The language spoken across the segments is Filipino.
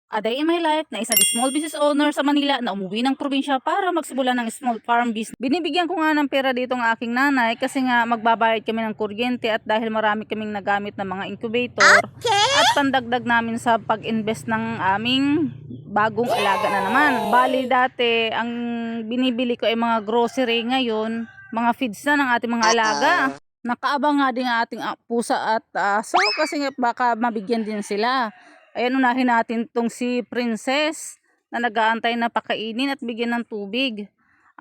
A day in my life na isang small business owner sa Manila na umuwi ng probinsya para magsimula ng small farm business. Binibigyan ko nga ng pera dito ng aking nanay kasi nga magbabayad kami ng kuryente at dahil marami kaming nagamit ng mga incubator at pandagdag namin sa pag-invest ng aming bagong alaga na naman. Bali dati ang binibili ko ay mga grocery, ngayon mga feeds na ng ating mga alaga. Nakaabang nga din ang ating pusa at aso kasi nga baka mabigyan din sila. Ayan, unahin natin tong si Princess na nag-aantay na pakainin at bigyan ng tubig.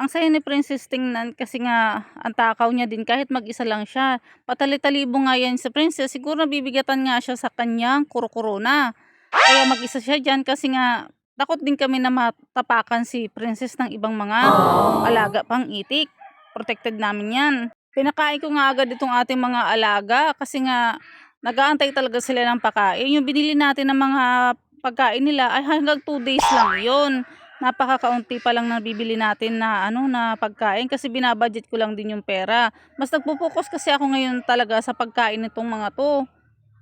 Ang saya ni Princess tingnan kasi nga ang takaw niya din kahit mag-isa lang siya. Patali-talibo nga yan sa Princess. Siguro nabibigatan nga siya sa kanyang kuro-corona. Kaya mag-isa siya dyan kasi nga takot din kami na matapakan si Princess ng ibang mga alaga pang itik. Protected namin yan. Pinakain ko nga agad itong ating mga alaga kasi nga nag-aantay talaga sila ng pagkain. Yung binili natin ng mga pagkain nila ay hanggang 2 days lang yon. Napakakaunti pa lang nabibili natin na na pagkain kasi binabudget ko lang din yung pera. Mas nagpo-focus kasi ako ngayon talaga sa pagkain nitong mga to.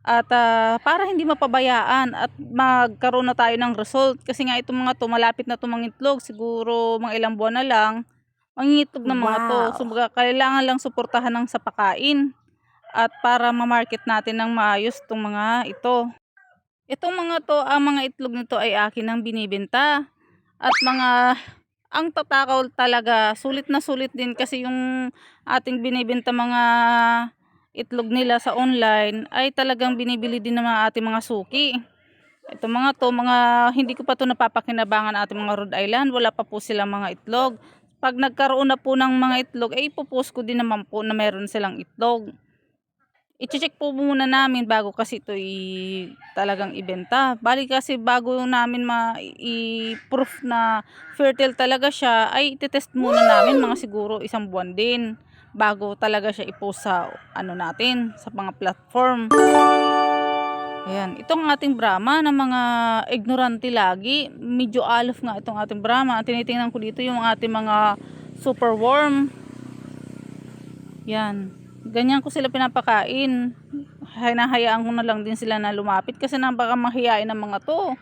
At para hindi mapabayaan at magkaroon na tayo ng result kasi nga itong mga to malapit na tumangitlog, siguro mga ilang buwan na lang mangingitlog ng mga to. So kailangan lang suportahan ng sa pagkain at para ma-market natin ng maayos itong mga ito. Itong mga to, ang mga itlog nito ay akin ang binibenta. At ang tatakaw talaga, sulit na sulit din kasi yung ating binibenta mga itlog nila sa online ay talagang binibili din ng mga ating mga suki. Ito mga to, mga hindi ko pa to napapakinabangan ating mga Rhode Island, wala pa po silang mga itlog. Pag nagkaroon na po ng mga itlog, ay ipopost ko din naman po na meron silang itlog. I-check po muna namin bago kasi ito talagang ibenta. Bali kasi bago namin i-proof na fertile talaga siya, ay iti-test muna namin mga siguro 1 buwan din bago talaga siya i-post sa natin, sa mga platform. Ayan, itong ating Brahma na mga ignorante lagi, medyo aloof nga itong ating Brahma. Tinitingnan ko dito yung ating mga super worm. Yan. Ganyan ko sila pinapakain. Hinahayaan ko na lang din sila na lumapit kasi baka mahiyain ng mga to.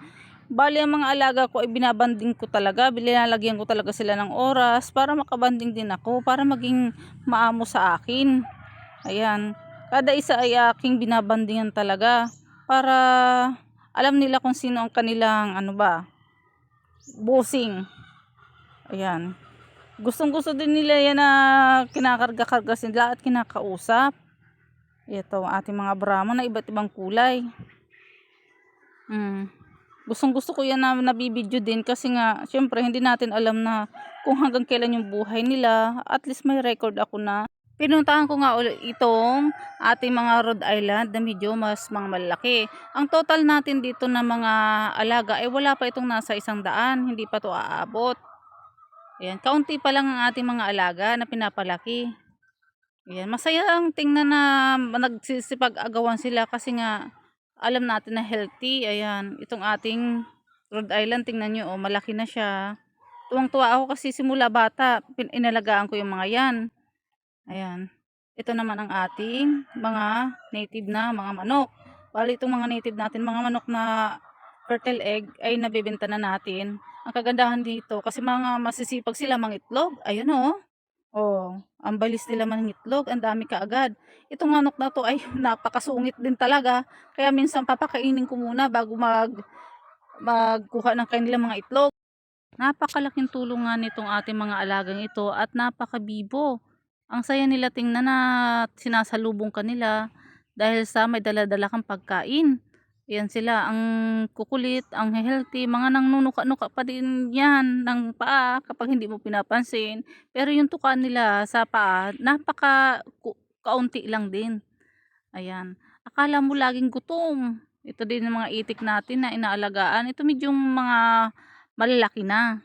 Bali ang mga alaga ko ay binabanding ko talaga. Binalagyan ko talaga sila ng oras para makabanding din ako. Para maging maamo sa akin. Ayan. Kada isa ay aking binabandingan talaga. Para alam nila kung sino ang kanilang bossing. Ayan. Gustong gusto din nila yan na kinakarga-karga sila at kinakausap. Ito ang ating mga Brahma na iba't ibang kulay. Gustong gusto ko yan na nabibidyo din kasi nga syempre hindi natin alam na kung hanggang kailan yung buhay nila. At least may record ako na. Pinuntahan ko nga ulit itong ating mga Rhode Island na medyo mas mga malaki. Ang total natin dito na mga alaga ay wala pa itong nasa 100. Hindi pa to aabot. Ayan, kaunti pa lang ang ating mga alaga na pinapalaki. Ayan, masaya ang tingnan na nagsisipag-agawan sila kasi nga alam natin na healthy. Ayan, itong ating Rhode Island, tingnan nyo, malaki na siya. Tuwang-tuwa ako kasi simula bata, inalagaan ko yung mga yan. Ayan, ito naman ang ating mga native na mga manok. Bali itong mga native natin, mga manok na fertile egg ay nabibenta na natin. Ang kagandahan dito kasi mga masisipag sila mangitlog. Ayun ang balis nila mangitlog, ang dami kaagad. Itong manok na to ay napakasungit din talaga. Kaya minsan papakainin ko muna bago magkuha ng kanilang mga itlog. Napakalaking tulong nga nitong ating mga alagang ito at napakabibo. Ang saya nila tingnan na sinasalubong kanila dahil sa may dala-dala kang pagkain. Yan sila, ang kukulit, ang healthy, mga nangnunuka-nuka pa din yan ng paa kapag hindi mo pinapansin. Pero yung tuka nila sa paa, kaunti lang din. Ayan. Akala mo laging gutom. Ito din ang mga itik natin na inaalagaan. Ito medyo mga malalaki na.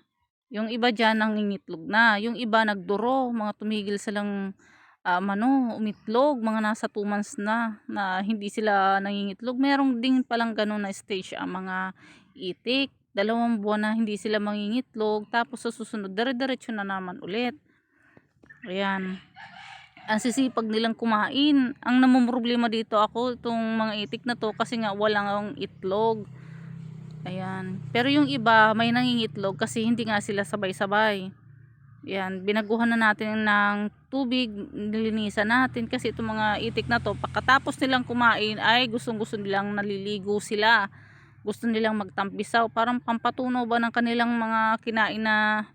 Yung iba dyan nangingitlog na. Yung iba nagduro, mga tumigil silang umitlog, mga nasa 2 months na hindi sila nangingitlog. Merong din palang ganun na stage ang mga itik. 2 buwan na hindi sila mangingitlog, tapos sa susunod dire-diretso na naman ulit. Ayan. Ang sisipag nilang kumain. Ang namumroblema dito ako, itong mga itik na to kasi nga walang itlog. Ayan. Pero yung iba may nangingitlog kasi hindi nga sila sabay-sabay. Ayan, binaguhan na natin ng tubig, nilinisan natin kasi itong mga itik na to, pagkatapos nilang kumain ay gustong-gusto nilang naliligo sila. Gusto nilang magtampisaw, parang pampatunaw ba ng kanilang mga kinain na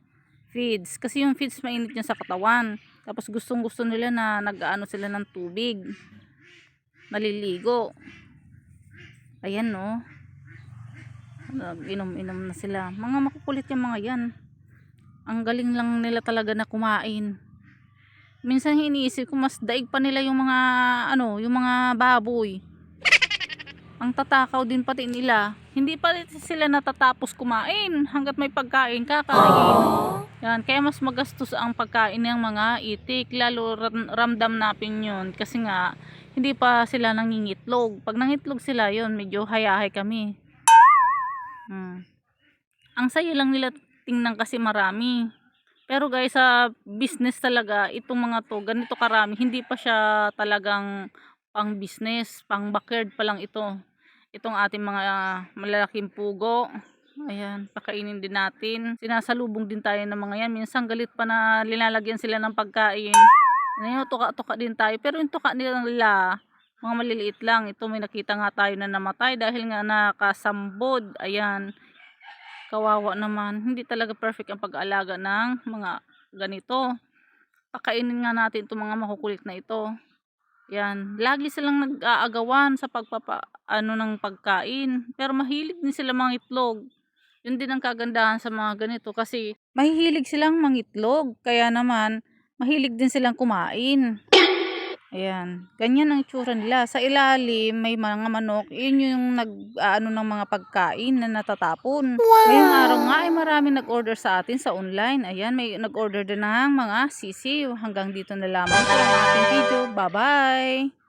feeds. Kasi yung feeds mainit niya sa katawan. Tapos gustong-gusto nila na nag-aano sila ng tubig, naliligo. Ayan no. Nag-inom-inom na sila. Mga makukulit yung mga yan. Ang galing lang nila talaga na kumain. Minsan iniisip ko mas daig pa nila yung mga ano, yung mga baboy. Ang tatakaw din pati nila. Hindi pa rin sila natatapos kumain hanggat may pagkain kakain. Yan, kaya mas magastos ang pagkain ng mga itik, lalo ramdam natin yun kasi nga hindi pa sila nangingitlog. Pag nangitlog sila yun, medyo hayahay kami. Ang saya lang nila tingnan kasi marami. Pero guys, sa business talaga, itong mga to, ganito karami, hindi pa siya talagang pang business, pang backyard pa lang ito. Itong ating mga malalaking pugo. Ayan, pakainin din natin. Sinasalubong din tayo ng mga yan. Minsan galit pa na linalagyan sila ng pagkain. Ngayon, tuka-tuka din tayo. Pero yung tuka nila, mga maliliit lang. Ito may nakita nga tayo na namatay dahil nga nakasambod. Ayan. Kawawa naman. Hindi talaga perfect ang pag-aalaga ng mga ganito. Pakainin nga natin itong mga makukulit na ito. Yan. Lagi silang nag-aagawan sa ng pagkain. Pero mahilig din sila mga itlog. Yun din ang kagandahan sa mga ganito kasi mahihilig silang mangitlog. Kaya naman, mahilig din silang kumain. Ayan, ganyan ang itsura nila. Sa ilalim, may mga manok. Yun yung nag-aano ng mga pagkain na natatapon. Ngayong araw nga ay marami nag-order sa atin sa online. Ayan, may nag-order din ng mga sisiw. Hanggang dito na lamang po ang ating video. Bye-bye!